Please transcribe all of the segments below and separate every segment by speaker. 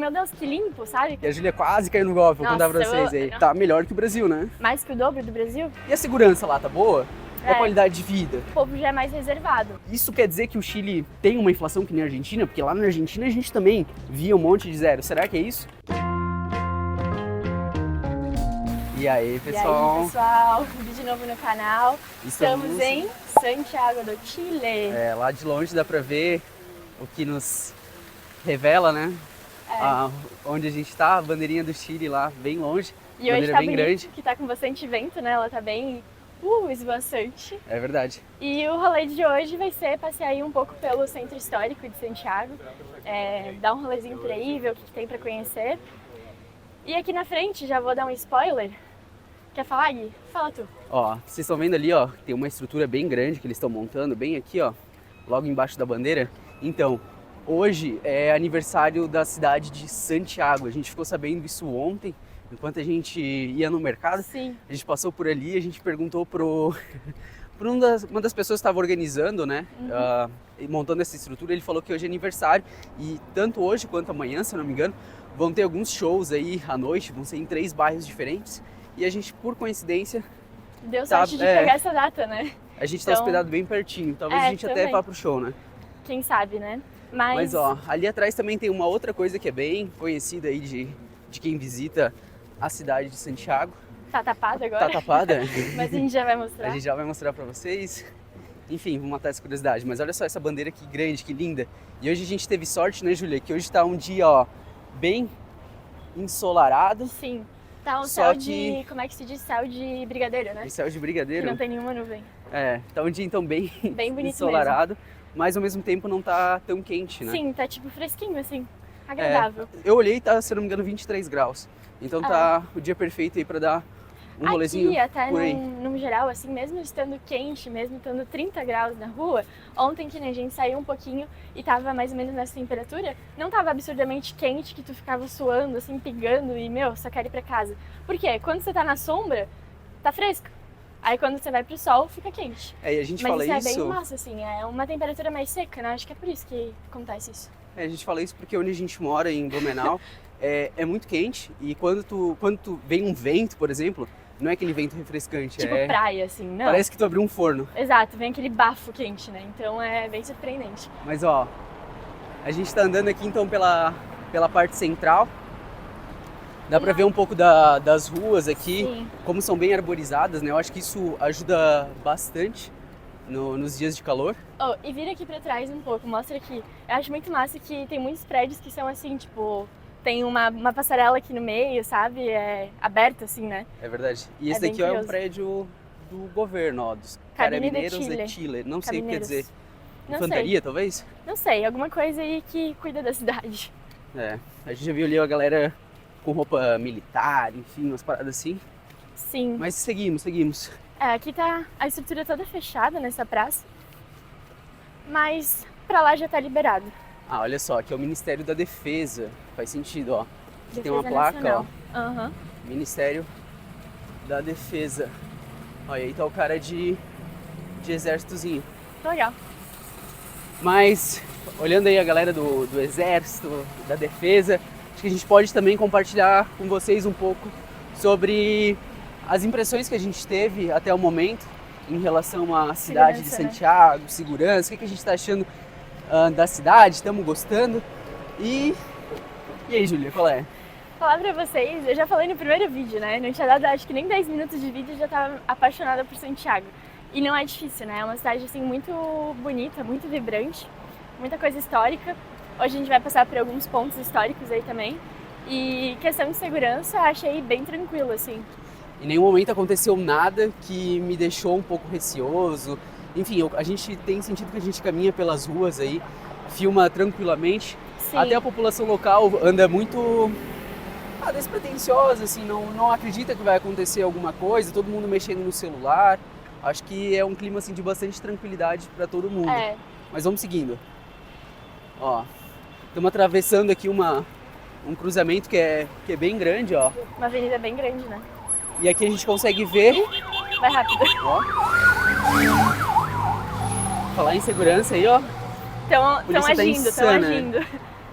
Speaker 1: Meu Deus, que limpo, sabe?
Speaker 2: E a Júlia quase caiu no golpe, vou contar pra vocês aí. Tá melhor que o Brasil, né?
Speaker 1: Mais que o dobro do Brasil?
Speaker 2: E a segurança lá, tá boa? E a qualidade de vida?
Speaker 1: O povo já é mais reservado.
Speaker 2: Isso quer dizer que o Chile tem uma inflação que nem a Argentina? Porque lá na Argentina a gente também via um monte de zero. Será que é isso? E aí, pessoal?
Speaker 1: E aí, pessoal? De novo no canal. Estamos em Santiago do Chile.
Speaker 2: É, lá de longe dá pra ver o que nos revela, né? Onde a gente tá, a bandeirinha do Chile lá, bem longe.
Speaker 1: E hoje tá bem grande. Que tá com bastante vento, né? Ela tá bem esvoaçante.
Speaker 2: É verdade.
Speaker 1: E o rolê de hoje vai ser passear aí um pouco pelo centro histórico de Santiago. Dar um rolezinho por aí, ver o que tem pra conhecer. E aqui na frente, já vou dar um spoiler. Quer falar, Gui? Fala tu.
Speaker 2: Ó, vocês estão vendo ali, ó, tem uma estrutura bem grande que eles estão montando, bem aqui, ó, logo embaixo da bandeira. Então, hoje é aniversário da cidade de Santiago. A gente ficou sabendo isso ontem, enquanto a gente ia no mercado.
Speaker 1: Sim.
Speaker 2: A gente passou por ali, a gente perguntou por uma das pessoas que estava organizando, né, montando essa estrutura. Ele falou que hoje é aniversário e tanto hoje quanto amanhã, se eu não me engano, vão ter alguns shows aí à noite, vão ser em 3 bairros diferentes. E a gente, por coincidência...
Speaker 1: Deu sorte de pegar essa data, né?
Speaker 2: A gente tá hospedado bem pertinho, talvez a gente
Speaker 1: também.
Speaker 2: até vá pro show, né?
Speaker 1: Quem sabe, né?
Speaker 2: Mas ó, ali atrás também tem uma outra coisa que é bem conhecida aí de quem visita a cidade de Santiago.
Speaker 1: Tá tapada agora?
Speaker 2: Tá tapada.
Speaker 1: Mas a gente já vai mostrar.
Speaker 2: A gente já vai mostrar pra vocês. Enfim, vamos matar essa curiosidade. Mas olha só essa bandeira que grande, que linda. E hoje a gente teve sorte, né, Júlia? Que hoje tá um dia, ó, bem ensolarado.
Speaker 1: Sim. Tá um céu de... Como é que se diz? Céu de brigadeiro, né?
Speaker 2: Céu de brigadeiro.
Speaker 1: Que não tem nenhuma nuvem.
Speaker 2: Tá um dia então bem
Speaker 1: bonito
Speaker 2: ensolarado.
Speaker 1: mesmo.
Speaker 2: Mas ao mesmo tempo não tá tão quente, né?
Speaker 1: Sim, tá tipo fresquinho, assim. Agradável.
Speaker 2: Eu olhei e tá, se eu não me engano, 23 graus. Então tá o dia perfeito aí pra dar um rolezinho
Speaker 1: aqui, até
Speaker 2: por aí.
Speaker 1: No geral, assim, mesmo estando quente, mesmo estando 30 graus na rua, ontem que a gente saiu um pouquinho e tava mais ou menos nessa temperatura, não tava absurdamente quente que tu ficava suando, assim, pingando e, só quero ir pra casa. Por quê? Quando você tá na sombra, tá fresco. Aí quando você vai pro sol, fica quente.
Speaker 2: E a gente
Speaker 1: Mas
Speaker 2: fala
Speaker 1: isso é
Speaker 2: isso...
Speaker 1: bem massa, assim, é uma temperatura mais seca, né? Acho que é por isso que acontece isso.
Speaker 2: A gente fala isso porque onde a gente mora, em Blumenau, é muito quente e quando tu vem um vento, por exemplo, não é aquele vento refrescante,
Speaker 1: tipo praia, assim, não.
Speaker 2: Parece que tu abriu um forno.
Speaker 1: Exato, vem aquele bafo quente, né? Então é bem surpreendente.
Speaker 2: Mas ó, a gente tá andando aqui então pela parte central. Dá pra ver um pouco das ruas aqui,
Speaker 1: Sim.
Speaker 2: Como são bem arborizadas, né? Eu acho que isso ajuda bastante nos dias de calor.
Speaker 1: E vira aqui pra trás um pouco, mostra aqui. Eu acho muito massa que tem muitos prédios que são assim, tipo... Tem uma passarela aqui no meio, sabe? É aberta assim, né?
Speaker 2: É verdade. E esse daqui é um prédio do governo, ó, dos Carabineiros de Chile. Não sei o que quer dizer. Infantaria, talvez?
Speaker 1: Não sei, alguma coisa aí que cuida da cidade.
Speaker 2: A gente já viu ali a galera com roupa militar, enfim, umas paradas assim.
Speaker 1: Sim.
Speaker 2: Mas seguimos.
Speaker 1: Aqui tá a estrutura toda fechada nessa praça. Mas pra lá já tá liberado.
Speaker 2: Olha só, aqui é o Ministério da Defesa. Faz sentido, ó. Aqui tem uma placa,
Speaker 1: nacional.
Speaker 2: ó. Ministério da Defesa. Olha, aí tá o cara de exércitozinho.
Speaker 1: Legal.
Speaker 2: Mas, olhando aí a galera do exército, da defesa, acho que a gente pode também compartilhar com vocês um pouco sobre as impressões que a gente teve até o momento em relação à cidade de Santiago, segurança, o que a gente está achando da cidade, estamos gostando. E aí, Júlia, qual é?
Speaker 1: Falar pra vocês, eu já falei no primeiro vídeo, né? Não tinha dado, acho que nem 10 minutos de vídeo e já tava apaixonada por Santiago. E não é difícil, né? É uma cidade, assim, muito bonita, muito vibrante, muita coisa histórica. Hoje a gente vai passar por alguns pontos históricos aí também. E questão de segurança, achei bem tranquilo, assim.
Speaker 2: Em nenhum momento aconteceu nada que me deixou um pouco receoso. Enfim, a gente tem sentido que a gente caminha pelas ruas aí, filma tranquilamente.
Speaker 1: Sim.
Speaker 2: Até a população local anda muito despretensiosa, assim, não acredita que vai acontecer alguma coisa, todo mundo mexendo no celular. Acho que é um clima assim, de bastante tranquilidade para todo mundo. Mas vamos seguindo. Ó, estamos atravessando aqui um cruzamento que é bem grande, ó.
Speaker 1: Uma avenida bem grande, né?
Speaker 2: E aqui a gente consegue ver...
Speaker 1: Vai rápido.
Speaker 2: Ó. Falar em segurança aí, ó.
Speaker 1: Estão agindo.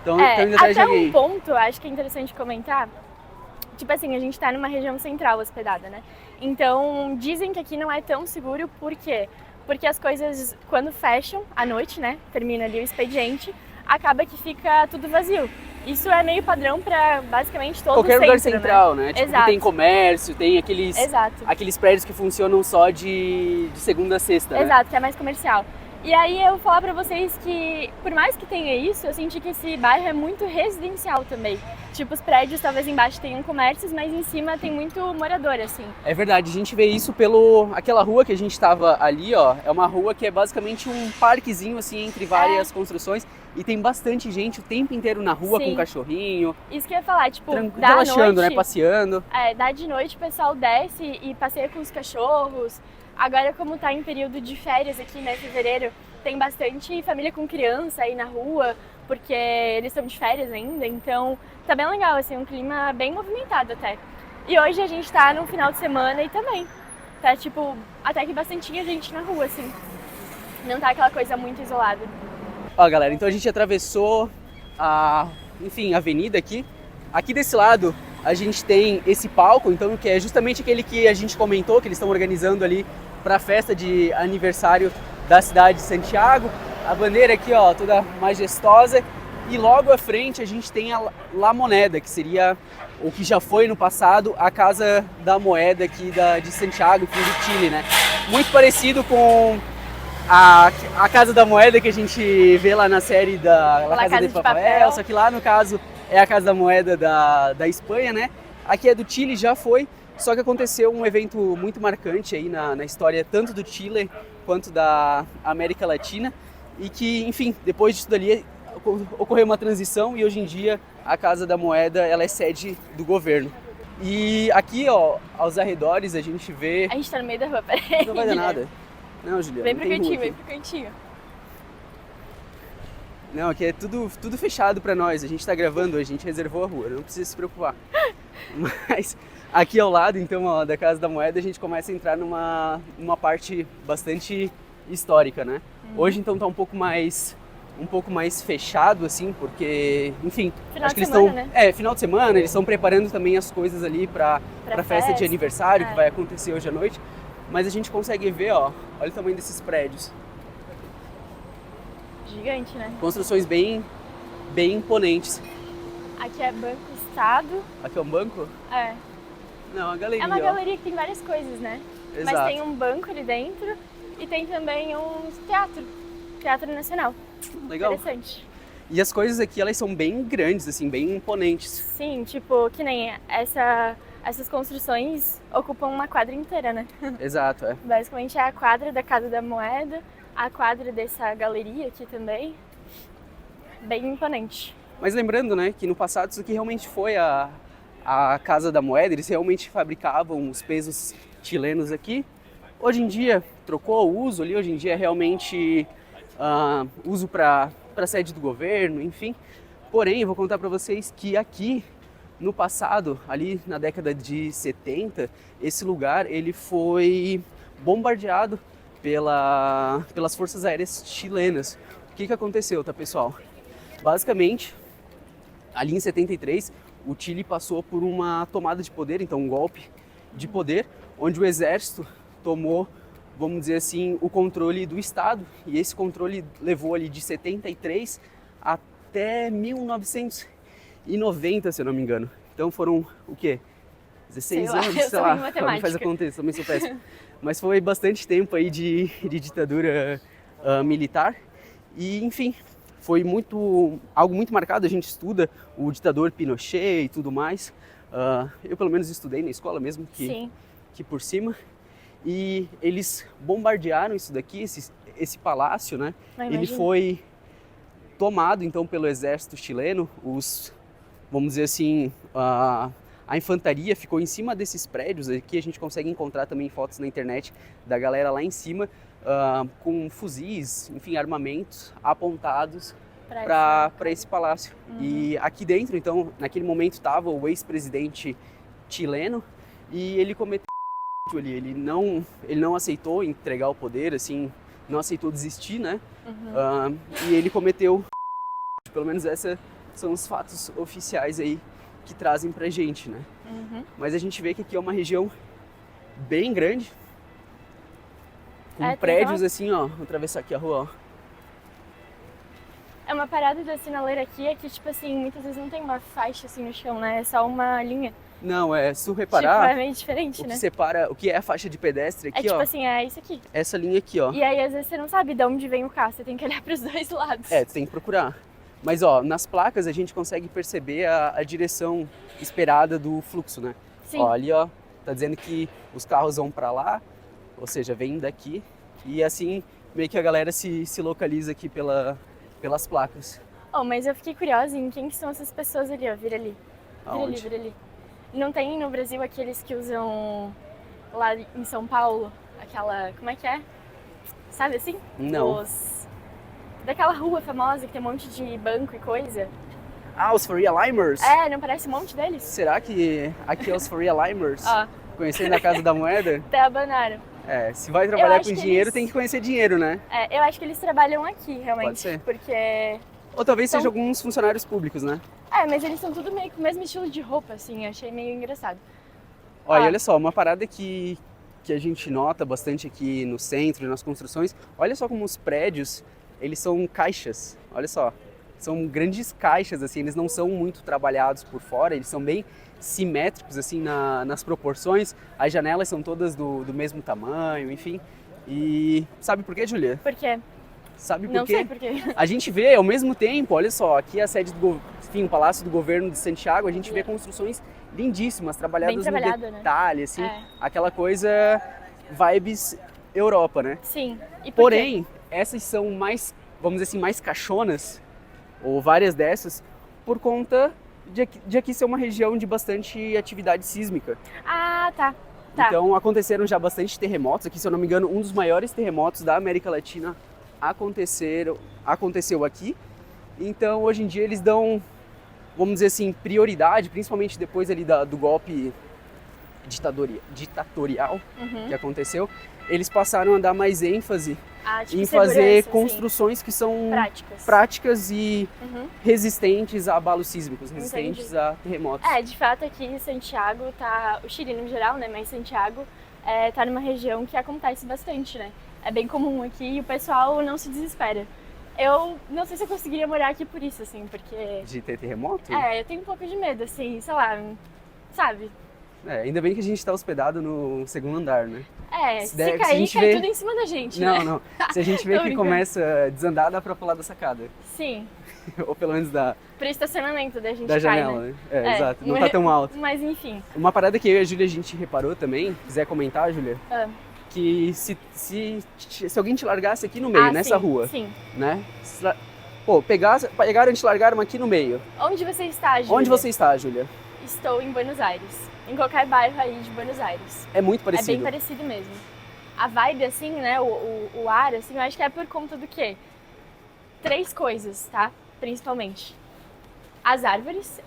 Speaker 2: Então indo atrás de
Speaker 1: até
Speaker 2: alguém.
Speaker 1: um ponto, acho que é interessante comentar, tipo assim, a gente tá numa região central hospedada, né? Então, dizem que aqui não é tão seguro, por quê? Porque as coisas, quando fecham à noite, né, termina ali o expediente, acaba que fica tudo vazio. Isso é meio padrão para basicamente todo
Speaker 2: Qualquer
Speaker 1: o centro,
Speaker 2: lugar central, né? Tipo,
Speaker 1: Exato.
Speaker 2: que tem comércio, tem aqueles
Speaker 1: Exato.
Speaker 2: prédios que funcionam só de segunda a sexta, né?
Speaker 1: Exato, que é mais comercial. E aí eu vou falar pra vocês que, por mais que tenha isso, eu senti que esse bairro é muito residencial também. Tipo, os prédios talvez embaixo tenham comércios, mas em cima tem muito morador, assim.
Speaker 2: É verdade, a gente vê isso aquela rua que a gente tava ali, ó, é uma rua que é basicamente um parquezinho, assim, entre várias construções, e tem bastante gente o tempo inteiro na rua,
Speaker 1: Sim.
Speaker 2: com cachorrinho.
Speaker 1: Isso que eu ia falar, tipo,
Speaker 2: relaxando,
Speaker 1: noite,
Speaker 2: né, passeando.
Speaker 1: Dá de noite, o pessoal desce e passeia com os cachorros. Agora, como tá em período de férias aqui, né, fevereiro, tem bastante família com criança aí na rua, porque eles estão de férias ainda, então tá bem legal, assim, um clima bem movimentado até. E hoje a gente tá no final de semana e também tá, tipo, até que bastante gente na rua, assim. Não tá aquela coisa muito isolada.
Speaker 2: Ó, galera, então a gente atravessou a avenida aqui. Aqui desse lado a gente tem esse palco, então, que é justamente aquele que a gente comentou, que eles estão organizando ali para a festa de aniversário da cidade de Santiago. A bandeira aqui, ó, toda majestosa. E logo à frente a gente tem a La Moneda, que seria, o que já foi no passado, a Casa da Moeda aqui de Santiago, aqui do Chile, né? Muito parecido com a Casa da Moeda que a gente vê lá na série da La Casa de Papel, só que lá no caso é a Casa da Moeda da Espanha, né? Aqui é do Chile, já foi, só que aconteceu um evento muito marcante aí na história tanto do Chile quanto da América Latina e que, enfim, depois disso dali ocorreu uma transição e hoje em dia a Casa da Moeda ela é sede do governo. E aqui, ó, aos arredores a gente vê...
Speaker 1: A gente tá no meio da rua, peraí.
Speaker 2: Não vai dar nada. Não, Juliana,
Speaker 1: vem pro cantinho, vem pro cantinho.
Speaker 2: Não, aqui é tudo fechado pra nós. A gente tá gravando hoje, a gente reservou a rua, não precisa se preocupar. Mas aqui ao lado, então, ó, da Casa da Moeda, a gente começa a entrar numa parte bastante histórica, né? Hoje, então, tá um pouco mais fechado, assim, porque, enfim...
Speaker 1: Final
Speaker 2: acho
Speaker 1: de
Speaker 2: que eles
Speaker 1: semana,
Speaker 2: estão...
Speaker 1: né?
Speaker 2: Final de semana, eles estão preparando também as coisas ali pra festa de aniversário, que vai acontecer hoje à noite. Mas a gente consegue ver, ó, olha o tamanho desses prédios.
Speaker 1: Gigante, né?
Speaker 2: Construções bem imponentes.
Speaker 1: Aqui é Banco Estado.
Speaker 2: Aqui é um banco?
Speaker 1: É.
Speaker 2: Não, a galeria.
Speaker 1: É uma
Speaker 2: ó.
Speaker 1: galeria que tem várias coisas, né?
Speaker 2: Exato.
Speaker 1: Mas tem um banco ali dentro e tem também um Teatro Nacional.
Speaker 2: Legal.
Speaker 1: Interessante.
Speaker 2: E as coisas aqui, elas são bem grandes, assim, bem imponentes.
Speaker 1: Sim, tipo, que nem essas construções ocupam uma quadra inteira, né?
Speaker 2: Exato, é.
Speaker 1: Basicamente é a quadra da Casa da Moeda, a quadra dessa galeria aqui também. Bem imponente.
Speaker 2: Mas lembrando, né, que no passado isso aqui realmente foi a Casa da Moeda, eles realmente fabricavam os pesos chilenos aqui. Hoje em dia, trocou o uso ali, hoje em dia é realmente uso para sede do governo, enfim. Porém, eu vou contar para vocês que aqui, no passado, ali na década de 70, esse lugar ele foi bombardeado pelas forças aéreas chilenas. O que aconteceu, tá, pessoal? Basicamente, ali em 73, o Chile passou por uma tomada de poder, então um golpe de poder, onde o exército tomou, vamos dizer assim, o controle do Estado. E esse controle levou ali de 73 até 1990, se eu não me engano. Então foram, o quê? 16 anos, sei lá. Não faz a conta, também sou péssimo. Mas foi bastante tempo aí de ditadura militar. E, enfim, foi algo muito marcado. A gente estuda o ditador Pinochet e tudo mais. Eu, pelo menos, estudei na escola mesmo, que por cima. E eles bombardearam isso daqui, esse palácio, né? Ele foi tomado, então, pelo exército chileno. Vamos dizer assim, a infantaria ficou em cima desses prédios. Aqui a gente consegue encontrar também fotos na internet da galera lá em cima, com fuzis, enfim, armamentos apontados para esse palácio. Uhum. E aqui dentro, então, naquele momento estava o ex-presidente chileno e ele cometeu ali. Ele não aceitou entregar o poder, assim, não aceitou desistir, né? Uhum. E ele cometeu, pelo menos essa são os fatos oficiais aí que trazem pra gente, né? Mas a gente vê que aqui é uma região bem grande, com prédios assim, ó, vou atravessar aqui a rua, ó.
Speaker 1: É uma parada da sinaleira aqui, é que, tipo assim, muitas vezes não tem uma faixa assim no chão, né? É só uma linha.
Speaker 2: Não, se tu reparar,
Speaker 1: tipo, é meio diferente,
Speaker 2: o que
Speaker 1: né?
Speaker 2: separa, o que é a faixa de pedestre aqui,
Speaker 1: É tipo
Speaker 2: ó,
Speaker 1: assim, é isso aqui.
Speaker 2: essa linha aqui, ó.
Speaker 1: E aí, às vezes, você não sabe de onde vem o carro, você tem que olhar pros dois lados.
Speaker 2: Tu tem que procurar. Mas, ó, nas placas a gente consegue perceber a direção esperada do fluxo, né?
Speaker 1: Sim.
Speaker 2: Ó, ali, ó, tá dizendo que os carros vão pra lá, ou seja, vêm daqui. E assim, meio que a galera se localiza aqui pelas placas.
Speaker 1: Oh, mas eu fiquei curiosa em quem que são essas pessoas ali, ó. Vira ali. Vira
Speaker 2: Aonde?
Speaker 1: ali, vira ali. Não tem no Brasil aqueles que usam lá em São Paulo, aquela... Como é que é? Sabe assim?
Speaker 2: Não.
Speaker 1: Daquela rua famosa que tem um monte de banco e coisa.
Speaker 2: Ah, os For Real Limers?
Speaker 1: É, não parece um monte deles?
Speaker 2: Será que aqui é os For Real Limers?
Speaker 1: Ó,
Speaker 2: Conhecendo a Casa da Moeda?
Speaker 1: até abanaram.
Speaker 2: Se vai trabalhar
Speaker 1: acho
Speaker 2: com
Speaker 1: que
Speaker 2: dinheiro,
Speaker 1: eles-
Speaker 2: tem que conhecer dinheiro, né?
Speaker 1: Eu acho que eles trabalham aqui, realmente.
Speaker 2: Pode ser.
Speaker 1: Porque...
Speaker 2: Ou talvez
Speaker 1: Então-
Speaker 2: sejam alguns funcionários públicos, né?
Speaker 1: mas eles são tudo meio com o mesmo estilo de roupa, assim. Eu achei meio engraçado.
Speaker 2: Ó, e
Speaker 1: Ah.
Speaker 2: olha só, uma parada que a gente nota bastante aqui no centro, nas construções, olha só como os prédios, eles são caixas, olha só. São grandes caixas, assim, eles não são muito trabalhados por fora, eles são bem simétricos, assim, nas proporções. As janelas são todas do mesmo tamanho, enfim. E sabe por quê, Júlia?
Speaker 1: Por quê?
Speaker 2: Sabe por
Speaker 1: Não
Speaker 2: quê?
Speaker 1: sei por quê.
Speaker 2: A gente vê ao mesmo tempo, olha só, aqui é a sede o Palácio do Governo de Santiago, a gente vê construções lindíssimas, trabalhadas
Speaker 1: trabalhado,
Speaker 2: no
Speaker 1: né?
Speaker 2: detalhe, assim,
Speaker 1: É.
Speaker 2: aquela coisa vibes Europa, né?
Speaker 1: Sim. E por quê?
Speaker 2: Porém, essas são mais, vamos dizer assim, mais cachonas, ou várias dessas, por conta de aqui ser uma região de bastante atividade sísmica.
Speaker 1: Ah, tá. Tá.
Speaker 2: Então aconteceram já bastante terremotos, aqui se eu não me engano, um dos maiores terremotos da América Latina aconteceu aqui. Então hoje em dia eles dão, vamos dizer assim, prioridade, principalmente depois ali do golpe ditatorial que aconteceu, eles passaram a dar mais ênfase
Speaker 1: Tipo,
Speaker 2: em fazer
Speaker 1: segurança,
Speaker 2: construções que são
Speaker 1: assim,
Speaker 2: práticas e
Speaker 1: Uhum.
Speaker 2: resistentes a abalos sísmicos, resistentes
Speaker 1: Entendi.
Speaker 2: a terremotos.
Speaker 1: De fato aqui em Santiago tá, o Chile no geral, né, mas Santiago tá numa região que acontece bastante, né? É bem comum aqui e o pessoal não se desespera. Eu não sei se eu conseguiria morar aqui por isso, assim, porque...
Speaker 2: De ter terremoto?
Speaker 1: eu tenho um pouco de medo, assim, sei lá, sabe?
Speaker 2: Ainda bem que a gente está hospedado no segundo andar, né?
Speaker 1: Se
Speaker 2: der- se a
Speaker 1: cair,
Speaker 2: gente
Speaker 1: cai
Speaker 2: vê-
Speaker 1: tudo em cima da gente,
Speaker 2: Não,
Speaker 1: né?
Speaker 2: não. Se a gente vê
Speaker 1: Tô
Speaker 2: que
Speaker 1: brincando.
Speaker 2: começa a desandar, dá pra pular da sacada.
Speaker 1: Sim,
Speaker 2: Ou pelo menos da
Speaker 1: pro estacionamento da gente
Speaker 2: da
Speaker 1: cai,
Speaker 2: janela,
Speaker 1: né?
Speaker 2: né? Exato. Não tá tão alto.
Speaker 1: Mas enfim,
Speaker 2: Uma parada que eu e a Júlia a gente reparou também, quiser comentar, Júlia,
Speaker 1: Ah.
Speaker 2: que se alguém te largasse aqui no meio, nessa
Speaker 1: sim,
Speaker 2: rua,
Speaker 1: Sim.
Speaker 2: né? Pegaram e te largaram aqui no meio.
Speaker 1: Onde você está, Júlia?
Speaker 2: Onde você está, Júlia?
Speaker 1: Estou em Buenos Aires. Em qualquer bairro aí de Buenos Aires.
Speaker 2: É muito
Speaker 1: É
Speaker 2: parecido.
Speaker 1: bem parecido mesmo. A vibe, assim, né? O ar, assim, eu acho que é por conta do quê? 3 coisas, tá? Principalmente. As árvores.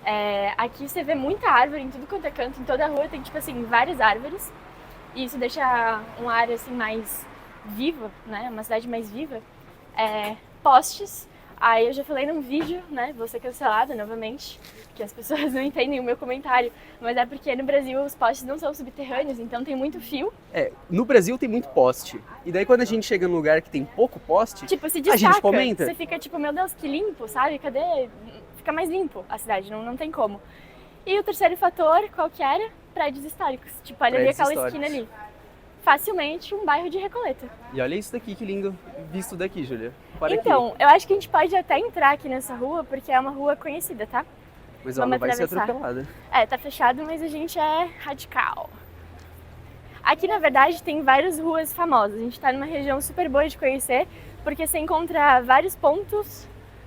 Speaker 1: Aqui você vê muita árvore em tudo quanto é canto. Em toda a rua tem, tipo assim, várias árvores. E isso deixa um ar, assim, mais vivo, né? Uma cidade mais viva. Postes. Aí eu já falei num vídeo, né? Vou ser cancelada novamente, que as pessoas não entendem o meu comentário, mas é porque no Brasil os postes não são subterrâneos, então tem muito fio.
Speaker 2: No Brasil tem muito poste. E daí quando a gente chega num lugar que tem pouco poste,
Speaker 1: Tipo, se
Speaker 2: a
Speaker 1: destaca.
Speaker 2: gente comenta.
Speaker 1: Você fica tipo, meu Deus, que limpo, sabe? Cadê? Fica mais limpo a cidade, não tem como. E o terceiro fator, qual que era? Prédios históricos. Tipo, olha ali
Speaker 2: Prédios
Speaker 1: aquela
Speaker 2: históricos.
Speaker 1: esquina ali. Facilmente um bairro de Recoleta.
Speaker 2: E olha isso daqui, que lindo visto daqui, Júlia. Para
Speaker 1: Então, eu acho que a gente pode até entrar aqui nessa rua, porque é uma rua conhecida, tá?
Speaker 2: aqui. Mas ela
Speaker 1: vamos
Speaker 2: não vai ser
Speaker 1: atravessar.
Speaker 2: atropelada.
Speaker 1: Tá fechado, mas a gente é radical. Aqui, na verdade, tem várias ruas famosas. A gente tá numa região super boa de conhecer, porque você encontra vários pontos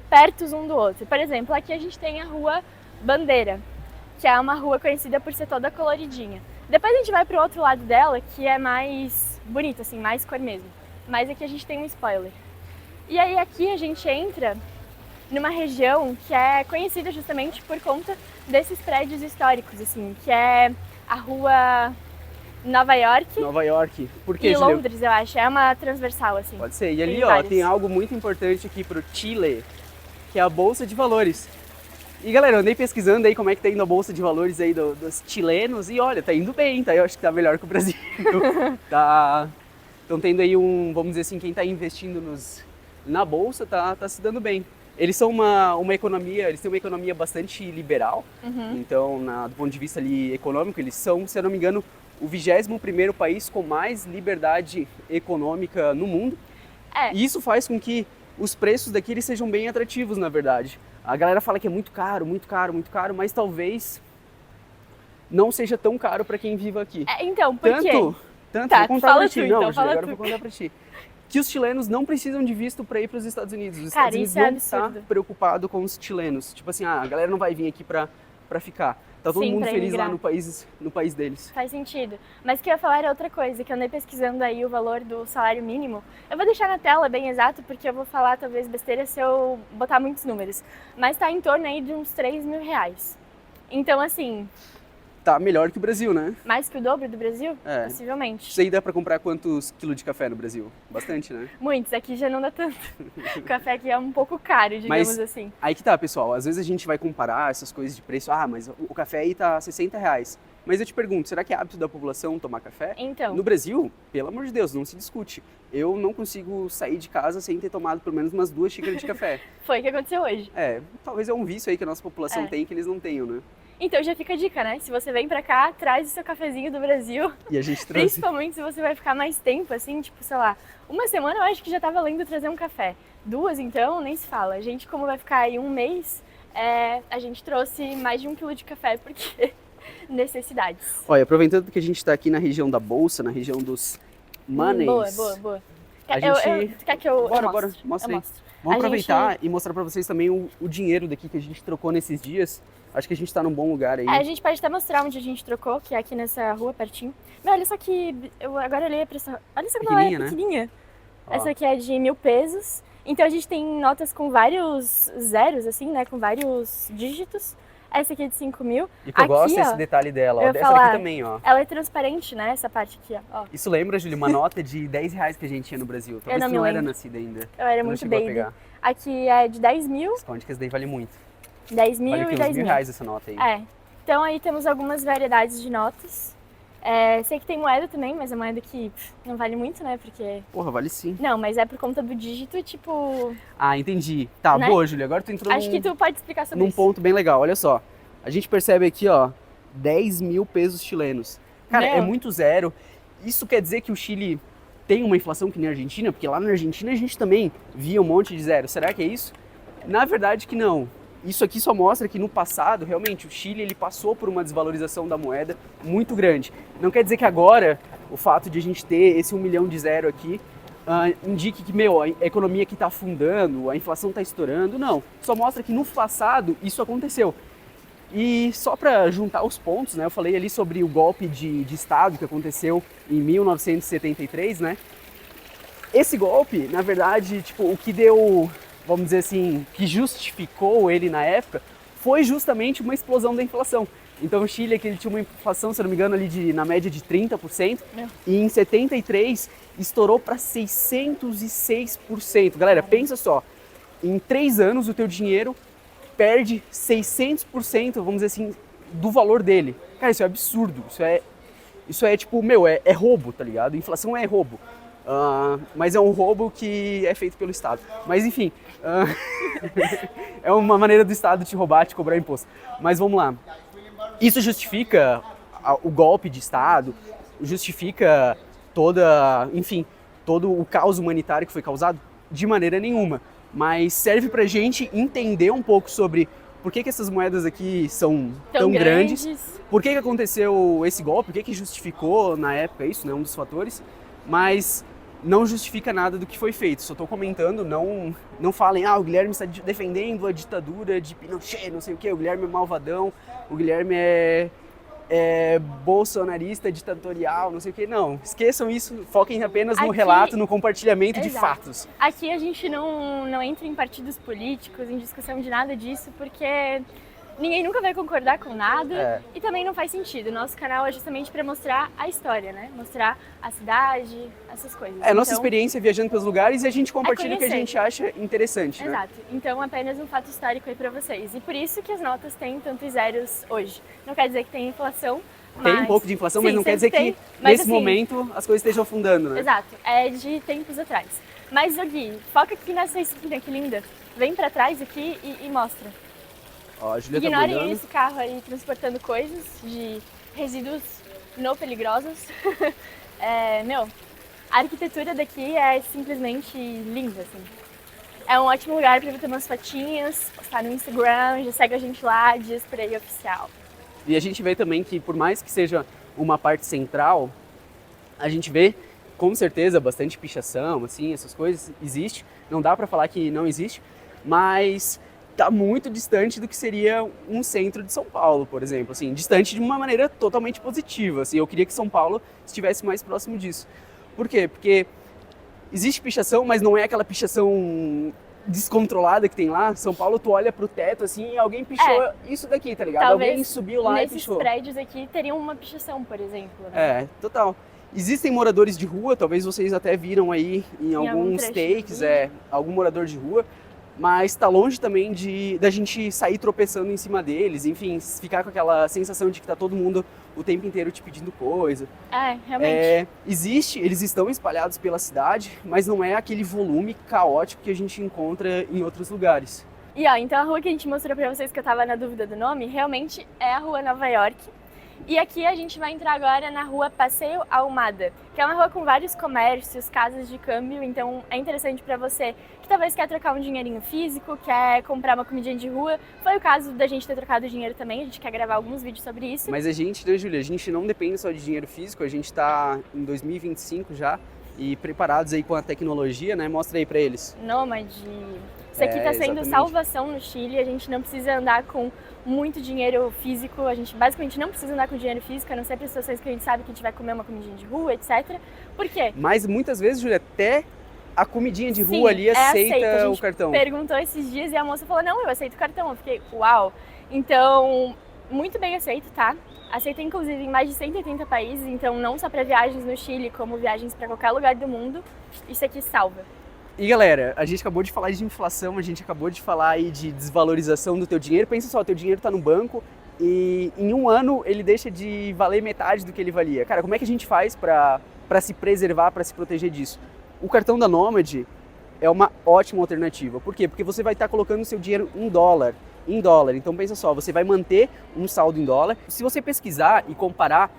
Speaker 1: perto um do outro. Por exemplo, aqui a gente tem a Rua Bandeira, que é uma rua conhecida por ser toda coloridinha. Depois a gente vai pro outro lado dela, que é mais bonito, assim, mais cor mesmo. Mas aqui a gente tem um spoiler. E aí aqui a gente entra numa região que é conhecida justamente por conta desses prédios históricos, assim, que é a Rua Nova York
Speaker 2: Nova York. Por quê,
Speaker 1: e
Speaker 2: Júlia?
Speaker 1: Londres, eu acho. É uma transversal, assim.
Speaker 2: Pode ser. E ali,
Speaker 1: Tem
Speaker 2: ó,
Speaker 1: vários.
Speaker 2: tem algo muito importante aqui pro Chile, que é a Bolsa de Valores. E galera, eu andei pesquisando aí como é que tá indo a bolsa de valores aí dos chilenos e olha, tá indo bem, tá? Eu acho que tá melhor que o Brasil. Tá. Estão tendo aí vamos dizer assim, quem tá investindo na bolsa tá se dando bem. Eles são uma economia, eles têm uma economia bastante liberal, então do ponto de vista ali econômico, eles são, se eu não me engano, o 21º país com mais liberdade econômica no mundo. E isso faz com que os preços daqui eles sejam bem atrativos, na verdade. A galera fala que é muito caro, muito caro, muito caro, mas talvez não seja tão caro para quem vive aqui.
Speaker 1: Então, por quê?
Speaker 2: Tanto,
Speaker 1: tá,
Speaker 2: vou contar pra ti.
Speaker 1: Então,
Speaker 2: não, Júlia, agora eu vou contar pra ti. Que os chilenos não precisam de visto para ir para os Estados Unidos. Os Estados Unidos não tá preocupado com os chilenos. Tipo assim, a galera não vai vir aqui para ficar. Tá todo mundo feliz lá no país deles.
Speaker 1: Faz sentido. Mas o que eu ia falar era outra coisa, que eu andei pesquisando aí o valor do salário mínimo. Eu vou deixar na tela bem exato, porque eu vou falar talvez besteira se eu botar muitos números. Mas tá em torno aí de uns 3 mil reais. Então, assim...
Speaker 2: Tá melhor que o Brasil, né?
Speaker 1: Mais que o dobro do Brasil? Possivelmente.
Speaker 2: Isso aí dá pra comprar quantos quilos de café no Brasil? Bastante, né?
Speaker 1: Muitos, aqui já não dá tanto. O café aqui é um pouco caro, digamos assim.
Speaker 2: Aí que tá, pessoal. Às vezes a gente vai comparar essas coisas de preço. Ah, mas o café aí tá 60 reais. Mas eu te pergunto, será que é hábito da população tomar café?
Speaker 1: Então.
Speaker 2: No Brasil, pelo amor de Deus, não se discute. Eu não consigo sair de casa sem ter tomado pelo menos umas 2 xícaras de café.
Speaker 1: Foi o que aconteceu hoje.
Speaker 2: Talvez é um vício aí que a nossa população tem que eles não tenham, né?
Speaker 1: Então já fica a dica, né? Se você vem pra cá, traz o seu cafezinho do Brasil.
Speaker 2: E a gente
Speaker 1: trouxe. Principalmente se você vai ficar mais tempo, assim, tipo, sei lá, uma semana eu acho que já tá valendo trazer um café. 2, então, nem se fala. A gente, como vai ficar aí um mês, a gente trouxe mais de 1 quilo de café, porque necessidades.
Speaker 2: Olha, aproveitando que a gente tá aqui na região da Bolsa, na região dos moneys.
Speaker 1: Boa.
Speaker 2: Quer que eu Bora, mostra aí. Vamos aproveitar e mostrar pra vocês também o dinheiro daqui que a gente trocou nesses dias. Acho que a gente tá num bom lugar aí.
Speaker 1: A gente pode até mostrar onde a gente trocou, que é aqui nessa rua, pertinho. Mas olha só que... Eu agora olhei pra essa... Olha só como ela é pequenininha. Essa aqui é de 1.000 pesos. Então a gente tem notas com vários zeros, assim, né? Com vários dígitos. Essa aqui é de 5 mil.
Speaker 2: E que eu gosto desse detalhe dela, ó. Essa aqui também, ó.
Speaker 1: Ela é transparente, né? Essa parte aqui, ó.
Speaker 2: Isso lembra, Júlia, uma nota de 10 reais que a gente tinha no Brasil. Talvez tu não era nascida ainda.
Speaker 1: Eu era muito baby. Aqui é de 10 mil.
Speaker 2: Esconde que esse daí vale muito.
Speaker 1: 10 mil
Speaker 2: vale
Speaker 1: e 10 mil.
Speaker 2: R$1.000 essa nota aí.
Speaker 1: Então aí temos algumas variedades de notas. Sei que tem moeda também, mas a moeda aqui não vale muito, né? Porque...
Speaker 2: Porra, vale sim.
Speaker 1: Não, mas é por conta do dígito, tipo...
Speaker 2: Ah, entendi. Tá, né? Boa, Júlia. Agora tu entrou
Speaker 1: Acho que tu pode explicar sobre isso.
Speaker 2: Num ponto bem legal. Olha só. A gente percebe aqui, ó, 10 mil pesos chilenos. Cara, é muito zero. Isso quer dizer que o Chile tem uma inflação que nem a Argentina? Porque lá na Argentina a gente também via um monte de zero. Será que é isso? Na verdade que não. Isso aqui só mostra que no passado, realmente, o Chile ele passou por uma desvalorização da moeda muito grande. Não quer dizer que agora, o fato de a gente ter esse 1 milhão de zero aqui, indique que, a economia aqui está afundando, a inflação está estourando. Não, só mostra que no passado isso aconteceu. E só para juntar os pontos, né, eu falei ali sobre o golpe de Estado que aconteceu em 1973, né? Esse golpe, na verdade, tipo, o que deu... vamos dizer assim, que justificou ele na época, foi justamente uma explosão da inflação. Então o Chile aqui, ele tinha uma inflação, se eu não me engano, ali na média de 30%, e em 73 estourou para 606%. Galera, pensa só, em 3 anos o teu dinheiro perde 600%, vamos dizer assim, do valor dele. Cara, isso é absurdo, isso é tipo, é roubo, tá ligado? Inflação é roubo. Mas é um roubo que é feito pelo Estado. Mas enfim, é uma maneira do Estado te roubar, te cobrar imposto. Mas vamos lá. Isso justifica o golpe de Estado, justifica todo o caos humanitário que foi causado? De maneira nenhuma. Mas serve pra gente entender um pouco sobre por que essas moedas aqui são tão grandes, por que aconteceu esse golpe, o que justificou na época isso, né, um dos fatores. Mas não justifica nada do que foi feito. Só estou comentando, não falem, o Guilherme está defendendo a ditadura de Pinochet, não sei o quê, o Guilherme é malvadão, o Guilherme é bolsonarista, ditatorial, não sei o quê. Não, esqueçam isso, foquem apenas no relato, no compartilhamento de fatos.
Speaker 1: Aqui a gente não entra em partidos políticos, em discussão de nada disso, porque ninguém nunca vai concordar com nada
Speaker 2: É.
Speaker 1: e também não faz sentido. Nosso canal é justamente para mostrar a história, né? Mostrar a cidade, essas coisas.
Speaker 2: É nossa
Speaker 1: Então,
Speaker 2: experiência viajando pelos lugares e a gente compartilha o que a
Speaker 1: conhecer.
Speaker 2: gente acha interessante, né?
Speaker 1: Exato. Então, apenas um fato histórico aí pra vocês. E por isso que as notas têm tantos zeros hoje. Não quer dizer que tem inflação,
Speaker 2: Tem
Speaker 1: mas...
Speaker 2: um pouco de inflação,
Speaker 1: Sim,
Speaker 2: mas não quer dizer
Speaker 1: sempre
Speaker 2: que
Speaker 1: tem, mas,
Speaker 2: nesse
Speaker 1: assim,
Speaker 2: momento as coisas estejam afundando, né?
Speaker 1: Exato. É de tempos atrás. Mas, ô Gui, foca aqui nessa esquina, que linda. Vem pra trás aqui e mostra.
Speaker 2: Ó, a Júlia tá
Speaker 1: Ignorem
Speaker 2: bordando.
Speaker 1: esse carro aí transportando coisas de resíduos não peligrosos. A arquitetura daqui é simplesmente linda, assim. É um ótimo lugar para ter umas fotinhas, postar no Instagram, já segue a gente lá, Dias Por Aí Oficial.
Speaker 2: E a gente vê também que por mais que seja uma parte central, a gente vê com certeza bastante pichação, assim, essas coisas existe. Não dá pra falar que não existe, mas tá muito distante do que seria um centro de São Paulo, por exemplo, assim, distante de uma maneira totalmente positiva, assim. Eu queria que São Paulo estivesse mais próximo disso. Por quê? Porque existe pichação, mas não é aquela pichação descontrolada que tem lá. São Paulo, tu olha pro teto assim e alguém pichou isso daqui, tá ligado?
Speaker 1: Talvez
Speaker 2: alguém subiu lá e
Speaker 1: nesses
Speaker 2: pichou.
Speaker 1: prédios aqui teriam uma pichação, por exemplo. Né?
Speaker 2: É, total. Existem moradores de rua, talvez vocês até viram aí em
Speaker 1: algum
Speaker 2: alguns
Speaker 1: trecho do
Speaker 2: takes,
Speaker 1: vídeo.
Speaker 2: algum morador de rua, mas tá longe também da gente sair tropeçando em cima deles, enfim, ficar com aquela sensação de que tá todo mundo o tempo inteiro te pedindo coisa.
Speaker 1: Realmente.
Speaker 2: Eles estão espalhados pela cidade, mas não é aquele volume caótico que a gente encontra em outros lugares.
Speaker 1: E ó, então a rua que a gente mostrou pra vocês, que eu tava na dúvida do nome, realmente é a Rua Nova York. E aqui a gente vai entrar agora na Rua Passeio Ahumada, que é uma rua com vários comércios, casas de câmbio, então é interessante pra você que talvez quer trocar um dinheirinho físico, quer comprar uma comidinha de rua. Foi o caso da gente ter trocado dinheiro também, a gente quer gravar alguns vídeos sobre isso.
Speaker 2: Mas a gente, né, Júlia, a gente não depende só de dinheiro físico, a gente tá em 2025 já e preparados aí com a tecnologia, né? Mostra aí pra eles.
Speaker 1: Nômade. Isso aqui tá sendo
Speaker 2: exatamente.
Speaker 1: salvação no Chile, a gente não precisa andar com muito dinheiro físico, a gente basicamente não precisa andar com dinheiro físico, a não ser para situações que a gente sabe que a gente vai comer uma comidinha de rua, etc. Por quê?
Speaker 2: Mas muitas vezes, Júlia, até a comidinha de
Speaker 1: Sim,
Speaker 2: rua ali aceita
Speaker 1: A
Speaker 2: o
Speaker 1: gente
Speaker 2: cartão.
Speaker 1: perguntou esses dias e a moça falou, não, eu aceito o cartão. Eu fiquei, uau! Então, muito bem aceito, tá? Aceita inclusive em mais de 180 países, então não só para viagens no Chile, como viagens para qualquer lugar do mundo, isso aqui salva.
Speaker 2: E galera, a gente acabou de falar de inflação, a gente acabou de falar aí de desvalorização do teu dinheiro. Pensa só, teu dinheiro tá no banco e em um ano ele deixa de valer metade do que ele valia. Cara, como é que a gente faz para se preservar, para se proteger disso? O cartão da Nômade é uma ótima alternativa. Por quê? Porque você vai estar colocando o seu dinheiro em dólar. Então pensa só, você vai manter um saldo em dólar. Se você pesquisar e comparar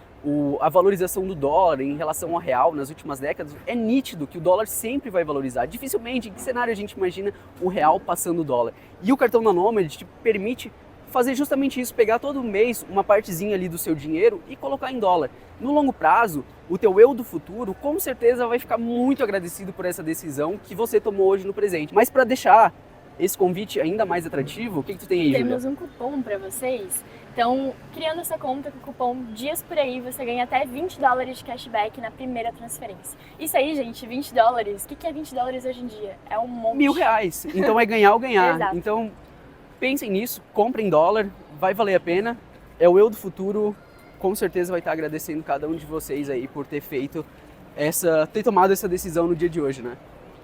Speaker 2: a valorização do dólar em relação ao real nas últimas décadas, é nítido que o dólar sempre vai valorizar. Dificilmente, em que cenário a gente imagina o real passando o dólar? E o cartão da Nômade te permite fazer justamente isso, pegar todo mês uma partezinha ali do seu dinheiro e colocar em dólar. No longo prazo, o teu eu do futuro com certeza vai ficar muito agradecido por essa decisão que você tomou hoje no presente. Mas para deixar esse convite ainda mais atrativo, o que tu tem aí, Júlia?
Speaker 1: Temos um cupom para vocês. Então, criando essa conta com o cupom Dias Por Aí, você ganha até $20 de cashback na primeira transferência. Isso aí, gente, $20. O que é $20 hoje em dia? É um monte.
Speaker 2: R$1.000. Então é ganhar ou ganhar.
Speaker 1: Exato.
Speaker 2: Então pensem nisso, comprem dólar, vai valer a pena. É o eu do futuro, com certeza vai estar agradecendo cada um de vocês aí por ter ter tomado essa decisão no dia de hoje, né?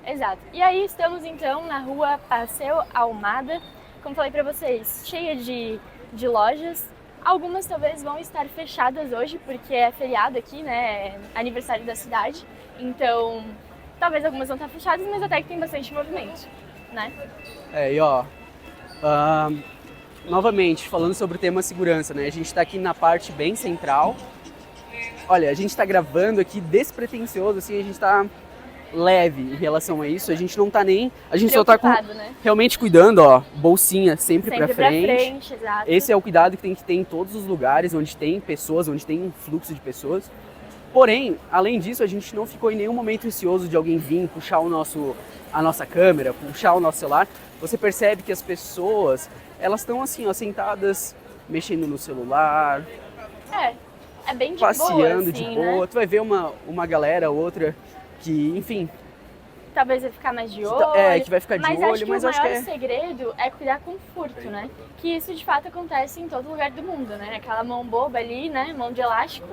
Speaker 1: Exato. E aí estamos então na Rua Passeio Ahumada, como falei para vocês, cheia de lojas. Algumas talvez vão estar fechadas hoje, porque é feriado aqui, né? É aniversário da cidade. Então, talvez algumas vão estar fechadas, mas até que tem bastante movimento, né?
Speaker 2: E ó, novamente, falando sobre o tema segurança, né? A gente tá aqui na parte bem central. Olha, a gente tá gravando aqui despretensioso, assim, a gente tá leve em relação a isso, a gente não tá nem... A gente só tá
Speaker 1: né?
Speaker 2: realmente cuidando, ó, bolsinha sempre pra frente.
Speaker 1: Pra frente, exato.
Speaker 2: Esse é o cuidado que tem que ter em todos os lugares onde tem pessoas, onde tem um fluxo de pessoas. Porém, além disso, a gente não ficou em nenhum momento ansioso de alguém vir puxar a nossa câmera, puxar o nosso celular. Você percebe que as pessoas, elas estão assim, ó, sentadas, mexendo no celular.
Speaker 1: É bem de
Speaker 2: passeando
Speaker 1: boa, assim,
Speaker 2: de boa.
Speaker 1: né?
Speaker 2: Tu vai ver uma galera, outra, que, enfim...
Speaker 1: talvez vai ficar mais de olho.
Speaker 2: Que vai ficar de
Speaker 1: mas
Speaker 2: olho,
Speaker 1: acho que
Speaker 2: mas
Speaker 1: o
Speaker 2: acho que
Speaker 1: maior segredo é cuidar com furto, né? Que isso de fato acontece em todo lugar do mundo, né? Aquela mão boba ali, né? Mão de elástico,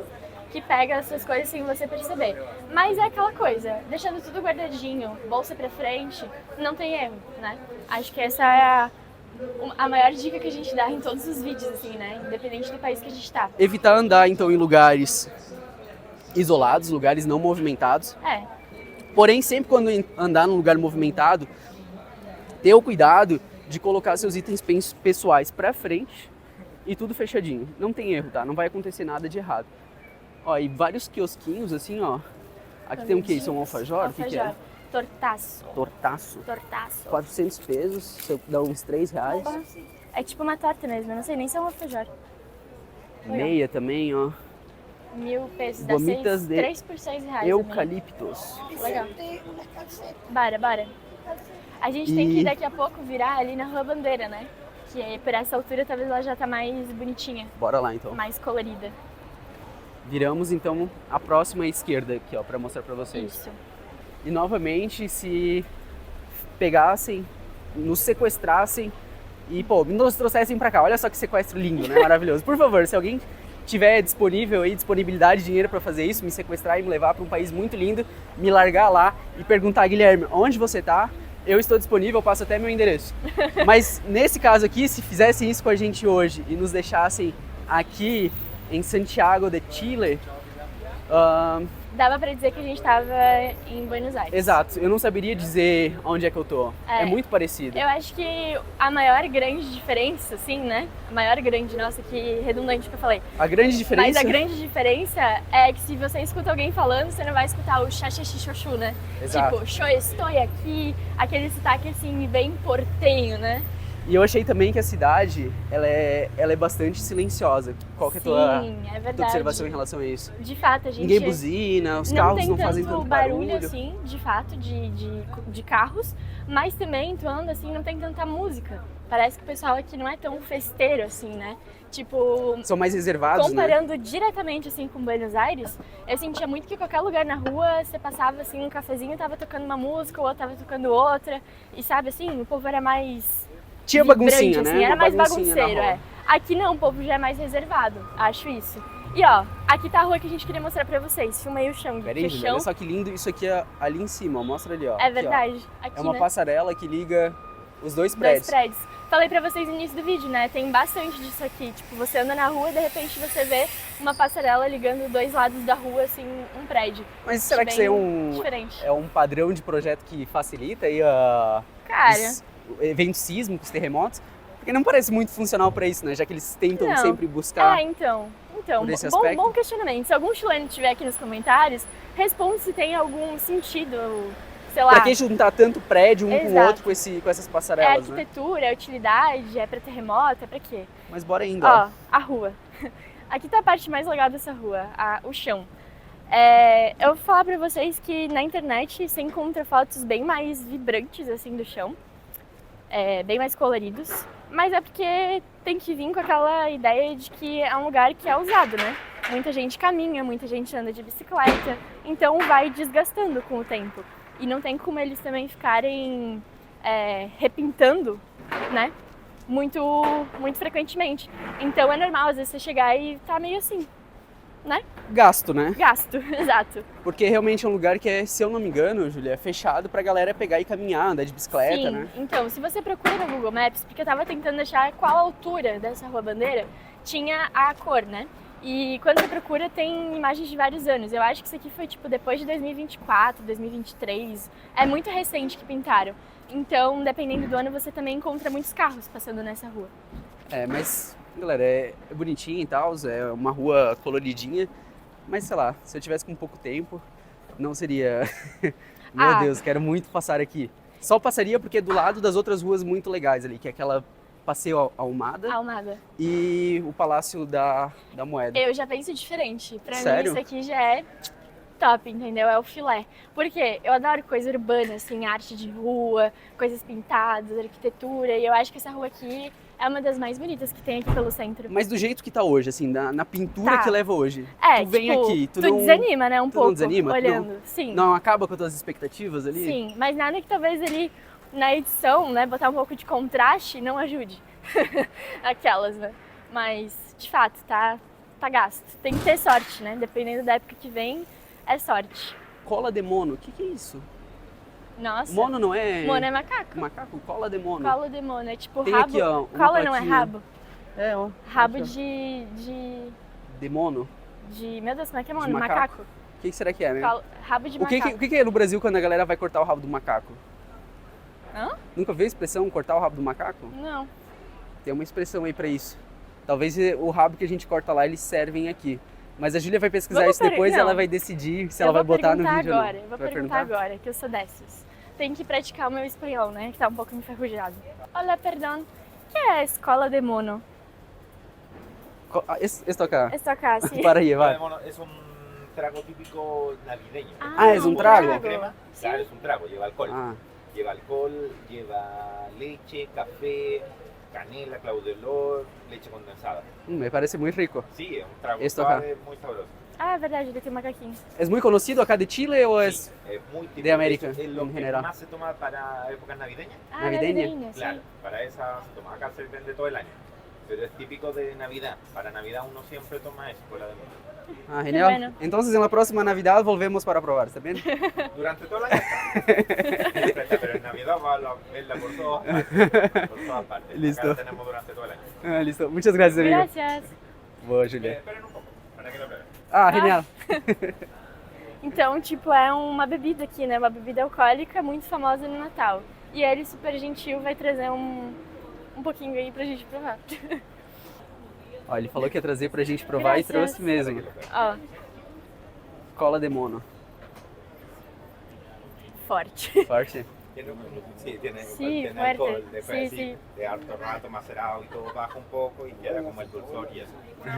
Speaker 1: que pega as suas coisas sem você perceber. Mas é aquela coisa, deixando tudo guardadinho, bolsa pra frente, não tem erro, né? Acho que essa é a maior dica que a gente dá em todos os vídeos, assim, né? Independente do país que a gente tá.
Speaker 2: Evitar andar, então, em lugares isolados, lugares não movimentados. Porém, sempre quando andar num lugar movimentado, ter o cuidado de colocar seus itens pessoais pra frente e tudo fechadinho. Não tem erro, tá? Não vai acontecer nada de errado. Ó, e vários quiosquinhos, assim, ó. Aqui tem o que? Isso é um alfajor? O que que é?
Speaker 1: Tortaço.
Speaker 2: Tortaço. 400 pesos, você dá uns 3 reais.
Speaker 1: É tipo uma torta mesmo, eu não sei nem se é um alfajor.
Speaker 2: Meia também, ó.
Speaker 1: 1.000 pesos, dá
Speaker 2: Gomitas de
Speaker 1: 3 por 6 reais.
Speaker 2: eucaliptos.
Speaker 1: Legal. Bora. A gente tem que daqui a pouco virar ali na Rua Bandeira, né? Que aí, por essa altura talvez ela já tá mais bonitinha.
Speaker 2: Bora lá, então.
Speaker 1: Mais colorida.
Speaker 2: Viramos, então, a próxima esquerda aqui, ó, pra mostrar pra vocês.
Speaker 1: Isso.
Speaker 2: E, novamente, se pegassem, nos sequestrassem e, pô, nos trouxessem pra cá. Olha só que sequestro lindo, né? Maravilhoso. Por favor, se alguém tiver disponível aí, disponibilidade, dinheiro pra fazer isso, me sequestrar e me levar pra um país muito lindo, me largar lá e perguntar, Guilherme, onde você tá? Eu estou disponível, eu passo até meu endereço. Mas, nesse caso aqui, se fizessem isso com a gente hoje e nos deixassem aqui em Santiago de Chile,
Speaker 1: Dava pra dizer que a gente tava em Buenos Aires.
Speaker 2: exato, eu não saberia dizer onde é que eu tô. É muito parecido.
Speaker 1: Eu acho que a maior grande diferença, assim, né? A maior grande, nossa, que redundante que eu falei.
Speaker 2: A grande diferença...
Speaker 1: Mas a grande diferença é que se você escuta alguém falando, você não vai escutar o xaxaxixoxu, né?
Speaker 2: Exato.
Speaker 1: Tipo, "Xô, estou aqui", aquele sotaque assim, bem portenho, né?
Speaker 2: E eu achei também que a cidade, ela é bastante silenciosa. Qual que é a tua observação em relação a isso?
Speaker 1: De fato, a gente...
Speaker 2: Ninguém buzina, os carros não fazem tanto barulho.
Speaker 1: assim, de fato, de carros, mas também, tu anda assim, não tem tanta música. Parece que o pessoal aqui não é tão festeiro assim, né? Tipo...
Speaker 2: São mais reservados,
Speaker 1: comparando diretamente assim com Buenos Aires, eu sentia muito que qualquer lugar na rua, você passava assim, um cafezinho, tava tocando uma música, ou tava tocando outra. E sabe assim, o povo era mais...
Speaker 2: Tinha baguncinha,
Speaker 1: assim,
Speaker 2: né?
Speaker 1: era mais
Speaker 2: baguncinha
Speaker 1: bagunceiro, Aqui não, o povo já é mais reservado, acho isso. E ó, aqui tá a rua que a gente queria mostrar pra vocês. Filma aí o chão.
Speaker 2: Peraí, Julia, olha só que lindo. Isso aqui é ali em cima, ó. Mostra ali, ó.
Speaker 1: É verdade. Aqui,
Speaker 2: é uma
Speaker 1: né?
Speaker 2: passarela que liga os dois prédios.
Speaker 1: Falei pra vocês no início do vídeo, né? Tem bastante disso aqui. Tipo, você anda na rua e de repente você vê uma passarela ligando dois lados da rua, assim, um prédio.
Speaker 2: Mas será que isso é um padrão de projeto que facilita aí os eventos sísmicos, terremotos? Porque não parece muito funcional para isso, né? Já que eles tentam sempre buscar por esse aspecto.
Speaker 1: Bom questionamento. Se algum chileno estiver aqui nos comentários, responde se tem algum sentido, sei lá.
Speaker 2: Pra que juntar tanto prédio um com o outro com essas passarelas,
Speaker 1: né? É arquitetura, é utilidade, é para terremoto, é para quê?
Speaker 2: Mas bora indo,
Speaker 1: ó. A rua. Aqui tá a parte mais legal dessa rua, o chão. Eu vou falar pra vocês que na internet você encontra fotos bem mais vibrantes, assim, do chão. Bem mais coloridos, mas é porque tem que vir com aquela ideia de que é um lugar que é usado, né? Muita gente caminha, muita gente anda de bicicleta, então vai desgastando com o tempo. E não tem como eles também ficarem repintando, né? Muito frequentemente. Então é normal, às vezes, você chegar e tá meio assim, né?
Speaker 2: Gasto, né?
Speaker 1: Gasto, exato.
Speaker 2: Porque realmente é um lugar que é, se eu não me engano, Júlia, é fechado pra galera pegar e caminhar, andar de bicicleta,
Speaker 1: Sim,
Speaker 2: né?
Speaker 1: Então, se você procura no Google Maps, porque eu tava tentando achar qual altura dessa Rua Bandeira tinha a cor, né? E quando você procura, tem imagens de vários anos. Eu acho que isso aqui foi, tipo, depois de 2024, 2023. É muito recente que pintaram. Então, dependendo do ano, você também encontra muitos carros passando nessa rua.
Speaker 2: Mas... galera, é bonitinha e tal, é uma rua coloridinha, mas sei lá, se eu tivesse com pouco tempo, não seria... Meu Deus, quero muito passar aqui. Só passaria porque é do lado das outras ruas muito legais ali, que é aquela Passeio Almada e o Palácio da Moeda.
Speaker 1: Eu já penso diferente. Pra
Speaker 2: Sério?
Speaker 1: mim, isso aqui já é top, entendeu? É o filé. Porque eu adoro coisa urbana, assim, arte de rua, coisas pintadas, arquitetura, e eu acho que essa rua aqui É uma das mais bonitas que tem aqui pelo centro.
Speaker 2: Mas do jeito que tá hoje, assim, na pintura
Speaker 1: Tá.
Speaker 2: que leva hoje.
Speaker 1: É,
Speaker 2: tu vem
Speaker 1: tipo,
Speaker 2: aqui, tu
Speaker 1: tu
Speaker 2: não...
Speaker 1: desanima, né, um
Speaker 2: tu
Speaker 1: pouco,
Speaker 2: não desanima? Tu
Speaker 1: olhando. Sim,
Speaker 2: Não acaba com as tuas expectativas ali?
Speaker 1: sim. Mas nada que talvez ali na edição, né, botar um pouco de contraste não ajude. Aquelas, né? Mas, de fato, tá gasto. Tem que ter sorte, né? Dependendo da época que vem, é sorte.
Speaker 2: Cola de mono, o que é isso?
Speaker 1: Nossa.
Speaker 2: Mono não é...
Speaker 1: Mono é macaco.
Speaker 2: Macaco? Cola de mono.
Speaker 1: Cola de mono, é tipo
Speaker 2: Tem
Speaker 1: rabo.
Speaker 2: aqui, ó, uma
Speaker 1: Cola não é
Speaker 2: plaquinha.
Speaker 1: rabo.
Speaker 2: É, ó.
Speaker 1: Rabo
Speaker 2: Aqui, ó.
Speaker 1: de...
Speaker 2: De mono?
Speaker 1: Meu Deus, como é que é mono?
Speaker 2: De macaco.
Speaker 1: Macaco.
Speaker 2: O que será que é, né?
Speaker 1: Rabo de
Speaker 2: O que,
Speaker 1: macaco.
Speaker 2: que é no Brasil quando a galera vai cortar o rabo do macaco?
Speaker 1: Hã?
Speaker 2: Nunca viu a expressão cortar o rabo do macaco?
Speaker 1: Não.
Speaker 2: Tem uma expressão aí pra isso. Talvez o rabo que a gente corta lá, eles servem aqui. Mas a Júlia vai pesquisar
Speaker 1: Vamos
Speaker 2: isso depois e
Speaker 1: não.
Speaker 2: ela vai decidir se ela vai botar no vídeo
Speaker 1: agora,
Speaker 2: ou não.
Speaker 1: Eu vou
Speaker 2: Vai
Speaker 1: perguntar agora, que eu sou dessas. Tem que praticar o meu espanhol, né? Que tá um pouco enferrujado. Olha, perdão. O que é a escola de mono?
Speaker 2: Esto acá.
Speaker 1: Esto acá, sí.
Speaker 2: Para ahí, va.
Speaker 3: Es un trago típico navideño.
Speaker 2: Ah, es un trago.
Speaker 3: ¿Con crema?
Speaker 1: Sí.
Speaker 3: Claro, es un trago, lleva alcohol.
Speaker 2: Ah,
Speaker 3: Lleva alcohol, lleva leche, café, canela, clavo de olor, leche condensada.
Speaker 2: me parece muy rico.
Speaker 3: Sí, es un trago
Speaker 2: Esto
Speaker 3: suave, muy sabroso.
Speaker 1: Ah, é verdade, ele tem macaquinho.
Speaker 2: ¿Es muy conocido acá de Chile o es...?
Speaker 3: Sí, es muy típico.
Speaker 2: de América,
Speaker 3: Es lo
Speaker 2: en
Speaker 3: que
Speaker 2: general.
Speaker 3: más se toma para épocas navideñas.
Speaker 1: Ah,
Speaker 2: Navideña?
Speaker 1: sí.
Speaker 3: Claro, para esa se toma. Acá se vende todo el año. Pero es típico de Navidad. Para Navidad uno siempre toma eso, cola de mono.
Speaker 2: Ah, genial.
Speaker 1: bueno.
Speaker 2: Entonces en la próxima Navidad volvemos para probar, ¿está bien?
Speaker 3: Durante todo el año está. Siempre está, pero en Navidad va a verla por todas partes. Por todas partes.
Speaker 2: Listo.
Speaker 3: Acá la tenemos durante todo el año.
Speaker 2: Ah, listo. Muchas gracias, amigo.
Speaker 1: Gracias.
Speaker 2: Boa, Julia.
Speaker 3: Esperen un poco, para que lo prueben.
Speaker 2: Ah, genial.
Speaker 1: Então, tipo, é uma bebida aqui, né? Uma bebida alcoólica muito famosa no Natal. E ele, super gentil, vai trazer um pouquinho aí pra gente provar.
Speaker 2: Ó, ele falou que ia trazer pra gente provar
Speaker 1: Gracias.
Speaker 2: e trouxe mesmo.
Speaker 1: Ó,
Speaker 2: Cola de mono.
Speaker 1: forte.
Speaker 2: Forte.
Speaker 3: Sí, tiene,
Speaker 1: Sí,
Speaker 3: tiene
Speaker 1: fuerte.
Speaker 3: alcohol, después
Speaker 1: Sí,
Speaker 3: sí,
Speaker 1: sí.
Speaker 3: de harto rato macerado y todo baja un poco y queda como el dulzor y eso.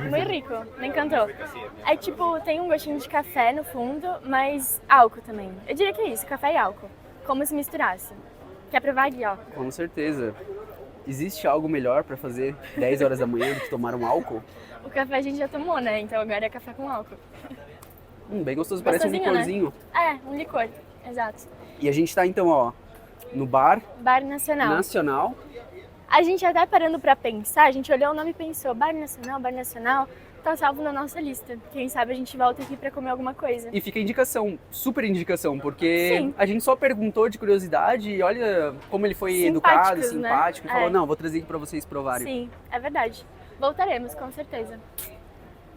Speaker 1: Muito rico, me encantou.
Speaker 3: Rico, sí, es bien
Speaker 1: É tipo, tem um gostinho de café no fundo, mas álcool também. Eu diria que é isso, café e álcool. Como se misturasse. Quer provar aqui, ó?
Speaker 2: Com certeza. Existe algo melhor pra fazer 10 horas da manhã do que tomar um álcool?
Speaker 1: O café a gente já tomou, né? Então agora é café com álcool.
Speaker 2: Bem gostoso, parece um
Speaker 1: Gostosinho, né?
Speaker 2: licorzinho.
Speaker 1: É, um licor, exato.
Speaker 2: E a gente tá então, ó, no Bar
Speaker 1: Bar Nacional.
Speaker 2: Nacional.
Speaker 1: A gente até parando pra pensar, a gente olhou o nome e pensou, Bar Nacional, tá salvo na nossa lista. Quem sabe a gente volta aqui pra comer alguma coisa.
Speaker 2: E fica a indicação, super indicação, porque
Speaker 1: Sim.
Speaker 2: a gente só perguntou de curiosidade e olha como ele foi
Speaker 1: Simpáticos,
Speaker 2: educado,
Speaker 1: né?
Speaker 2: simpático, e falou,
Speaker 1: É.
Speaker 2: não, vou trazer aqui pra vocês provarem.
Speaker 1: Sim, é verdade. Voltaremos, com certeza.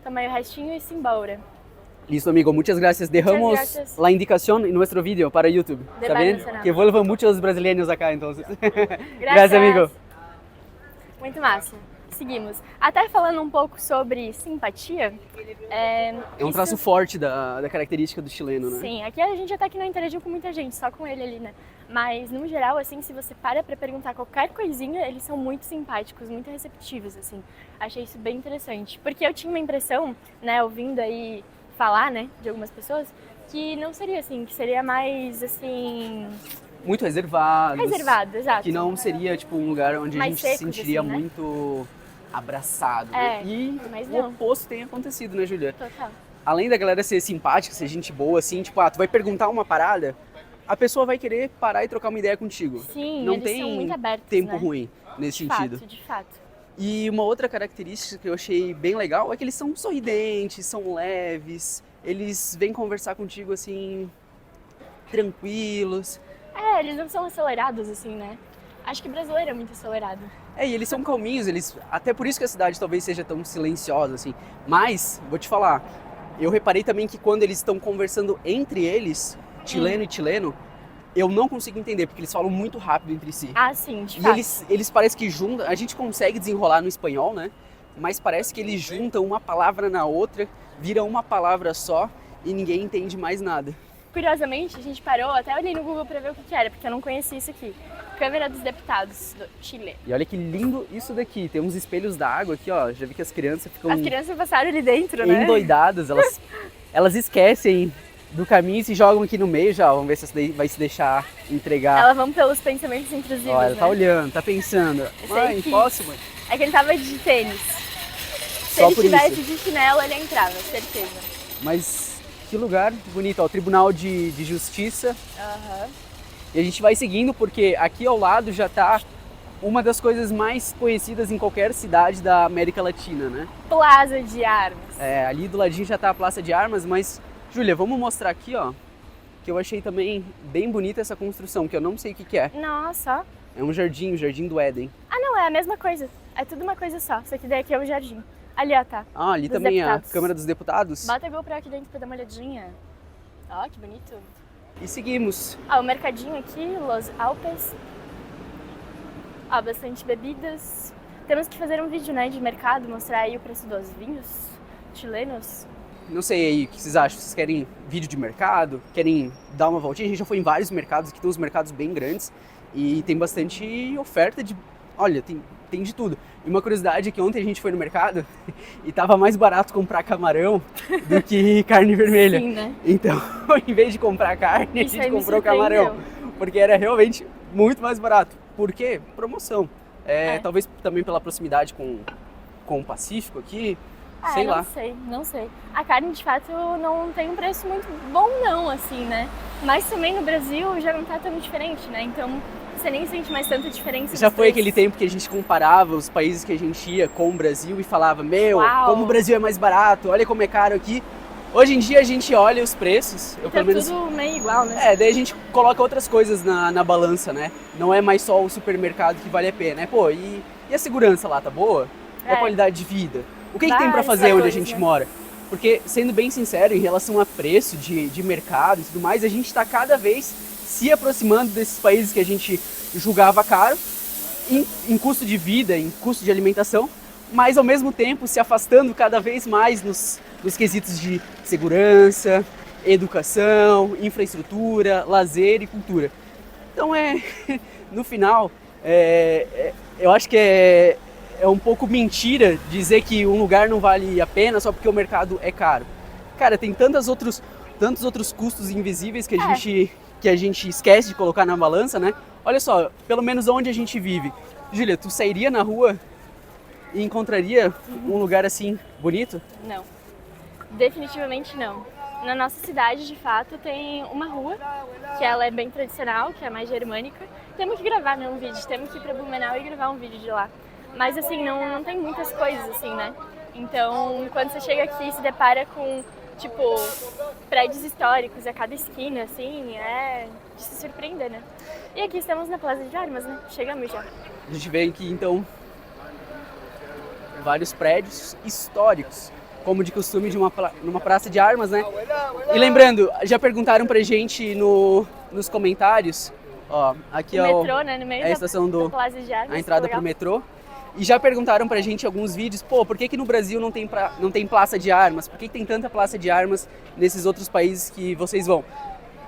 Speaker 1: Toma aí o restinho e simbora.
Speaker 2: Listo, amigo, muchas gracias. Dejamos
Speaker 1: gracias.
Speaker 2: la indicación en nuestro video para YouTube,
Speaker 1: De
Speaker 2: ¿está
Speaker 1: Bar
Speaker 2: bien?
Speaker 1: Nacional.
Speaker 2: Que vuelvan muchos brasileños acá, entonces.
Speaker 1: Gracias.
Speaker 2: Gracias, amigo.
Speaker 1: Muito massa. Seguimos. Até falando um pouco sobre simpatia.
Speaker 2: É um traço forte da característica do chileno, né?
Speaker 1: Sim, aqui a gente até que não interagiu com muita gente, só com ele ali, né? Mas, no geral, assim, se você para pra perguntar qualquer coisinha, eles são muito simpáticos, muito receptivos, assim. Achei isso bem interessante. Porque eu tinha uma impressão, né, ouvindo aí falar, né, de algumas pessoas, que não seria assim, que seria mais, assim...
Speaker 2: Muito reservados.
Speaker 1: Reservado, exato.
Speaker 2: Que não seria, tipo, um lugar onde a
Speaker 1: Mais
Speaker 2: gente se
Speaker 1: secos,
Speaker 2: sentiria
Speaker 1: assim, né?
Speaker 2: muito abraçado, né?
Speaker 1: É,
Speaker 2: E
Speaker 1: mas
Speaker 2: o
Speaker 1: não.
Speaker 2: oposto tem acontecido, né, Julia?
Speaker 1: Total.
Speaker 2: Além da galera ser simpática, ser gente boa, assim, tipo, tu vai perguntar uma parada, a pessoa vai querer parar e trocar uma ideia contigo.
Speaker 1: Sim,
Speaker 2: Não
Speaker 1: eles
Speaker 2: tem
Speaker 1: são muito abertos,
Speaker 2: tempo
Speaker 1: né?
Speaker 2: ruim nesse sentido.
Speaker 1: De fato.
Speaker 2: E uma outra característica que eu achei bem legal é que eles são sorridentes, são leves, eles vêm conversar contigo assim, tranquilos.
Speaker 1: É, eles não são acelerados, assim, né? Acho que brasileiro é muito acelerado.
Speaker 2: E eles são calminhos, até por isso que a cidade talvez seja tão silenciosa, assim. Mas, vou te falar, eu reparei também que quando eles estão conversando entre eles, chileno e chileno, eu não consigo entender, porque eles falam muito rápido entre si.
Speaker 1: Ah, sim, de
Speaker 2: E
Speaker 1: fato.
Speaker 2: eles parecem que juntam, a gente consegue desenrolar no espanhol, né? Mas parece que eles juntam uma palavra na outra, viram uma palavra só e ninguém entende mais nada.
Speaker 1: Curiosamente, a gente parou, até olhei no Google pra ver o que era, porque eu não conhecia isso aqui. Câmara dos Deputados do Chile.
Speaker 2: E olha que lindo isso daqui, tem uns espelhos d'água aqui, ó, já vi que as crianças ficam
Speaker 1: As crianças passaram ali dentro, né?
Speaker 2: endoidadas, elas esquecem do caminho e se jogam aqui no meio já. Vamos ver se essa daí vai se deixar entregar.
Speaker 1: Elas vão pelos pensamentos intrusivos,
Speaker 2: Ó, ela
Speaker 1: né?
Speaker 2: tá olhando, tá pensando. Mãe,
Speaker 1: que-
Speaker 2: posso, mãe?
Speaker 1: É que ele tava de tênis. Se
Speaker 2: Só
Speaker 1: ele
Speaker 2: por
Speaker 1: tivesse
Speaker 2: isso.
Speaker 1: de chinelo, ele entrava, certeza.
Speaker 2: Mas que lugar bonito, ó, o Tribunal de Justiça.
Speaker 1: Aham.
Speaker 2: E a gente vai seguindo porque aqui ao lado já tá uma das coisas mais conhecidas em qualquer cidade da América Latina, né?
Speaker 1: Plaza de Armas.
Speaker 2: É, ali do ladinho já tá a Praça de Armas, mas, Júlia, vamos mostrar aqui, ó, que eu achei também bem bonita essa construção, que eu não sei o que que é.
Speaker 1: Nossa, ó.
Speaker 2: É um jardim, o Jardim do Éden.
Speaker 1: Ah, não, é a mesma coisa. É tudo uma coisa só. Só que daqui é o jardim. Ali, ó, tá.
Speaker 2: Ah, ali
Speaker 1: Dos
Speaker 2: também
Speaker 1: deputados.
Speaker 2: a Câmara dos Deputados.
Speaker 1: Bota a GoPro aqui dentro pra dar uma olhadinha. Ó, que bonito.
Speaker 2: E seguimos.
Speaker 1: Ó, o mercadinho aqui, Los Alpes. Ó, bastante bebidas. Temos que fazer um vídeo, né, de mercado, mostrar aí o preço dos vinhos chilenos.
Speaker 2: Não sei aí o que vocês acham. Vocês querem vídeo de mercado? Querem dar uma voltinha? A gente já foi em vários mercados, aqui tem uns mercados bem grandes e tem bastante oferta de... Olha, tem de tudo. E uma curiosidade é que ontem a gente foi no mercado e tava mais barato comprar camarão do que carne vermelha.
Speaker 1: Sim, né?
Speaker 2: Então, em vez de comprar carne,
Speaker 1: Isso
Speaker 2: a
Speaker 1: aí
Speaker 2: gente
Speaker 1: me
Speaker 2: comprou camarão.
Speaker 1: surpreendeu.
Speaker 2: Porque era realmente muito mais barato. Por quê? Promoção.
Speaker 1: É.
Speaker 2: Talvez também pela proximidade com o Pacífico aqui.
Speaker 1: Ah,
Speaker 2: sei
Speaker 1: não
Speaker 2: lá.
Speaker 1: Não sei. A carne, de fato, não tem um preço muito bom, não, assim, né? Mas também no Brasil já não tá tão diferente, né? Então, você nem sente mais tanta diferença.
Speaker 2: Já
Speaker 1: nos
Speaker 2: foi
Speaker 1: preços.
Speaker 2: aquele tempo que a gente comparava os países que a gente ia com o Brasil e falava, meu,
Speaker 1: Uau.
Speaker 2: como o Brasil é mais barato, olha como é caro aqui. Hoje em dia a gente olha os preços, eu
Speaker 1: Tá
Speaker 2: pelo menos...
Speaker 1: tudo meio igual, né?
Speaker 2: Daí a gente coloca outras coisas na balança, né? Não é mais só o supermercado que vale a pena, né? Pô, e a segurança lá, tá boa? E a
Speaker 1: É.
Speaker 2: qualidade de vida? O que tem pra
Speaker 1: Vários
Speaker 2: fazer onde a
Speaker 1: fatores,
Speaker 2: gente
Speaker 1: né?
Speaker 2: mora? Porque, sendo bem sincero, em relação a preço de mercado e tudo mais, a gente tá cada vez se aproximando desses países que a gente julgava caro, em custo de vida, em custo de alimentação, mas ao mesmo tempo se afastando cada vez mais nos quesitos de segurança, educação, infraestrutura, lazer e cultura. Então no final, eu acho que é um pouco mentira dizer que um lugar não vale a pena só porque o mercado é caro. Cara, tem tantos outros custos invisíveis que a gente esquece de colocar na balança, né? Olha só, pelo menos onde a gente vive. Júlia, tu sairia na rua e encontraria um lugar assim bonito?
Speaker 1: Não. Definitivamente não. Na nossa cidade, de fato, tem uma rua que ela é bem tradicional, que é mais germânica. Temos que gravar, né, um vídeo. Temos que ir pra Blumenau e gravar um vídeo de lá. Mas assim, não tem muitas coisas assim, né? Então, quando você chega aqui e se depara com, tipo, prédios históricos a cada esquina, assim, é de se surpreender, né? E aqui estamos na Plaza de Armas, né? Chegamos já.
Speaker 2: A gente vê aqui, então, vários prédios históricos, como de costume numa praça de armas, né? E lembrando, já perguntaram pra gente nos comentários, ó, aqui
Speaker 1: O
Speaker 2: é
Speaker 1: metrô, né? No meio
Speaker 2: a estação
Speaker 1: da Plaza de Armas.
Speaker 2: a entrada
Speaker 1: legal.
Speaker 2: pro metrô. E já perguntaram pra gente alguns vídeos, pô, por que no Brasil não tem praça de armas? Por que tem tanta praça de armas nesses outros países que vocês vão?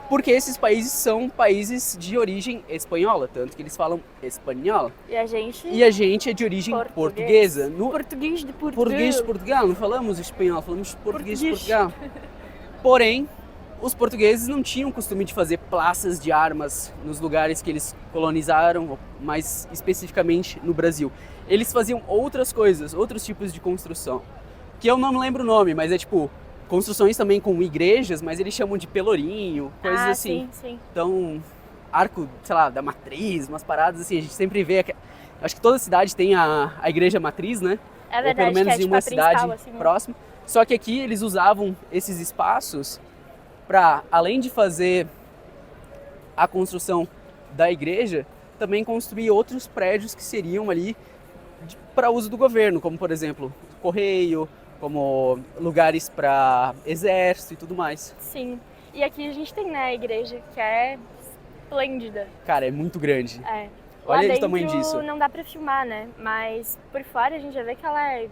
Speaker 2: Porque esses países são países de origem espanhola, tanto que eles falam espanhol.
Speaker 1: E a gente...
Speaker 2: E a gente é de origem portuguesa. No
Speaker 1: Português de Portugal.
Speaker 2: português de Portugal, não falamos espanhol, falamos português de
Speaker 1: Português.
Speaker 2: Portugal. Porém, os portugueses não tinham o costume de fazer praças de armas nos lugares que eles colonizaram, mais especificamente no Brasil. Eles faziam outras coisas, outros tipos de construção, que eu não me lembro o nome, mas é tipo construções também com igrejas, mas eles chamam de pelourinho, coisas assim.
Speaker 1: Sim.
Speaker 2: Então, arco, sei lá, da matriz, umas paradas assim, a gente sempre vê, acho que toda cidade tem a igreja matriz, né?
Speaker 1: É verdade,
Speaker 2: ou pelo menos
Speaker 1: que é
Speaker 2: em uma
Speaker 1: tipo a principal,
Speaker 2: cidade
Speaker 1: assim, né?
Speaker 2: próxima. Só que aqui eles usavam esses espaços para, além de fazer a construção da igreja, também construir outros prédios que seriam ali para uso do governo, como por exemplo, correio, como lugares para exército e tudo mais.
Speaker 1: Sim. E aqui a gente tem, né, a igreja, que é esplêndida.
Speaker 2: Cara, é muito grande.
Speaker 1: É.
Speaker 2: Olha
Speaker 1: Lá
Speaker 2: o tamanho
Speaker 1: dentro
Speaker 2: disso.
Speaker 1: não dá pra filmar, né? Mas por fora a gente já vê que ela é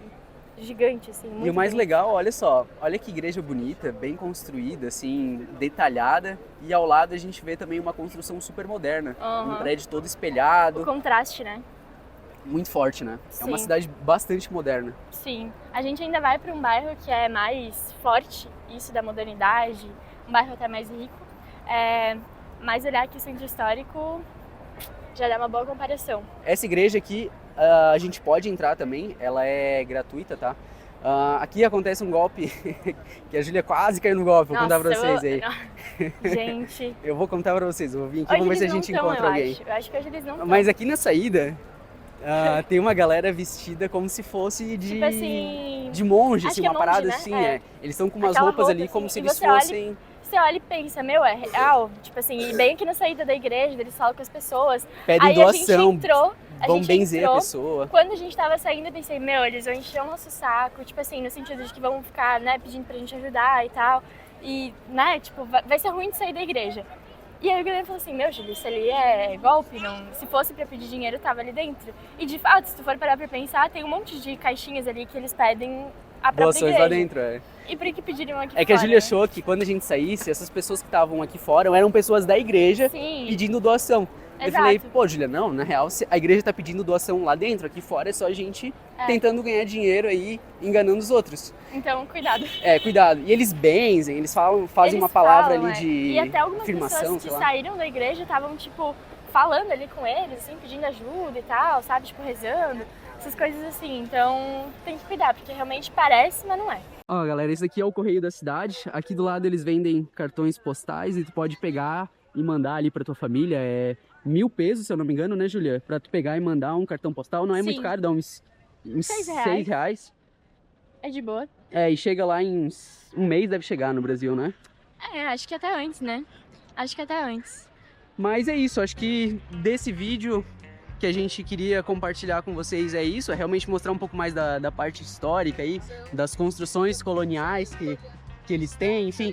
Speaker 1: gigante, assim, muito
Speaker 2: E o mais
Speaker 1: bonita.
Speaker 2: legal, olha só, olha que igreja bonita, bem construída, assim, detalhada. E ao lado a gente vê também uma construção super moderna.
Speaker 1: Aham.
Speaker 2: Um prédio todo
Speaker 1: O
Speaker 2: espelhado,
Speaker 1: contraste, né?
Speaker 2: muito forte, né? É uma
Speaker 1: Sim.
Speaker 2: cidade bastante moderna.
Speaker 1: Sim. A gente ainda vai pra um bairro que é mais forte, isso da modernidade, um bairro até mais rico. Mas olhar aqui o centro histórico já dá uma boa comparação.
Speaker 2: Essa igreja aqui, a gente pode entrar também, ela é gratuita, tá? Aqui acontece um golpe, que a Júlia quase caiu no golpe, vou contar pra vocês aí.
Speaker 1: Gente...
Speaker 2: Eu vou contar pra vocês, vou vir aqui,
Speaker 1: Hoje
Speaker 2: vamos ver se a
Speaker 1: eles
Speaker 2: gente
Speaker 1: não tão,
Speaker 2: encontra alguém.
Speaker 1: Eu acho que hoje eles não estão.
Speaker 2: Mas aqui na saída, tem uma galera vestida como se fosse
Speaker 1: Tipo assim...
Speaker 2: de monge,
Speaker 1: acho
Speaker 2: assim,
Speaker 1: que é
Speaker 2: uma parada
Speaker 1: monge, né?
Speaker 2: assim, Eles estão com umas
Speaker 1: Aquela
Speaker 2: roupas
Speaker 1: roupa,
Speaker 2: ali como
Speaker 1: assim,
Speaker 2: se
Speaker 1: e
Speaker 2: eles
Speaker 1: você olha
Speaker 2: fossem...
Speaker 1: Você olha e pensa, meu, é real? Tipo assim, e bem aqui na saída da igreja, eles falam com as pessoas.
Speaker 2: Pedem
Speaker 1: Aí
Speaker 2: doação,
Speaker 1: a gente entrou,
Speaker 2: vão benzer a pessoa.
Speaker 1: Quando a gente tava saindo, eu pensei, meu, eles vão encher o nosso saco, tipo assim, no sentido de que vão ficar, né, pedindo pra gente ajudar e tal. E, né, tipo, vai ser ruim de sair da igreja. E aí o Guilherme falou assim, meu, Júlio, isso ali é golpe, não... se fosse pra pedir dinheiro, tava ali dentro. E de fato, se tu for parar pra pensar, tem um monte de caixinhas ali que eles pedem a própria
Speaker 2: Doações
Speaker 1: igreja.
Speaker 2: lá dentro,
Speaker 1: E por que pediriam aqui
Speaker 2: É que a
Speaker 1: fora,
Speaker 2: Júlia
Speaker 1: né?
Speaker 2: achou que quando a gente saísse, essas pessoas que estavam aqui fora eram pessoas da igreja
Speaker 1: Sim.
Speaker 2: pedindo doação. Eu
Speaker 1: Exato.
Speaker 2: falei, pô, Júlia, não, na real, a igreja tá pedindo doação lá dentro, aqui fora é só a gente tentando ganhar dinheiro aí, enganando os outros.
Speaker 1: Então, cuidado.
Speaker 2: Cuidado. E eles benzem, eles fazem uma palavra ali de
Speaker 1: E até algumas
Speaker 2: afirmação,
Speaker 1: pessoas
Speaker 2: sei
Speaker 1: que
Speaker 2: lá.
Speaker 1: saíram da igreja estavam, tipo, falando ali com eles, assim, pedindo ajuda e tal, sabe? Tipo, rezando, essas coisas assim. Então, tem que cuidar, porque realmente parece, mas não é.
Speaker 2: Ó, galera, esse aqui é o Correio da Cidade. Aqui do lado eles vendem cartões postais e tu pode pegar e mandar ali pra tua família. É 1.000 pesos, se eu não me engano, né, Júlia? Pra tu pegar e mandar um cartão postal. Não é muito
Speaker 1: Sim.
Speaker 2: caro, dá uns 6 reais.
Speaker 1: É de boa.
Speaker 2: E chega lá em um mês, deve chegar no Brasil, né?
Speaker 1: Acho que até antes, né? Acho que até antes.
Speaker 2: Mas é isso, acho que desse vídeo que a gente queria compartilhar com vocês é isso, é realmente mostrar um pouco mais da parte histórica aí, das construções coloniais que eles têm, enfim.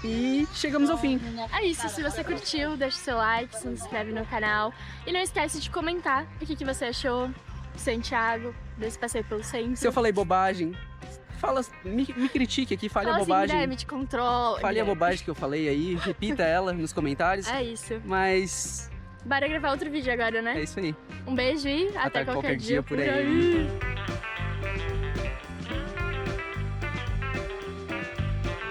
Speaker 2: E chegamos ao fim.
Speaker 1: É isso, se você curtiu, deixa o seu like, se inscreve no canal. E não esquece de comentar o que você achou de Santiago, desse passeio pelo centro.
Speaker 2: Se eu falei bobagem, me critique aqui, fale a
Speaker 1: Fala assim,
Speaker 2: bobagem.
Speaker 1: Guilherme, te controla.
Speaker 2: Fale a bobagem que eu falei aí, repita ela nos comentários.
Speaker 1: É isso.
Speaker 2: Mas
Speaker 1: Bora gravar outro vídeo agora, né?
Speaker 2: é isso aí.
Speaker 1: Um beijo e até qualquer dia por aí.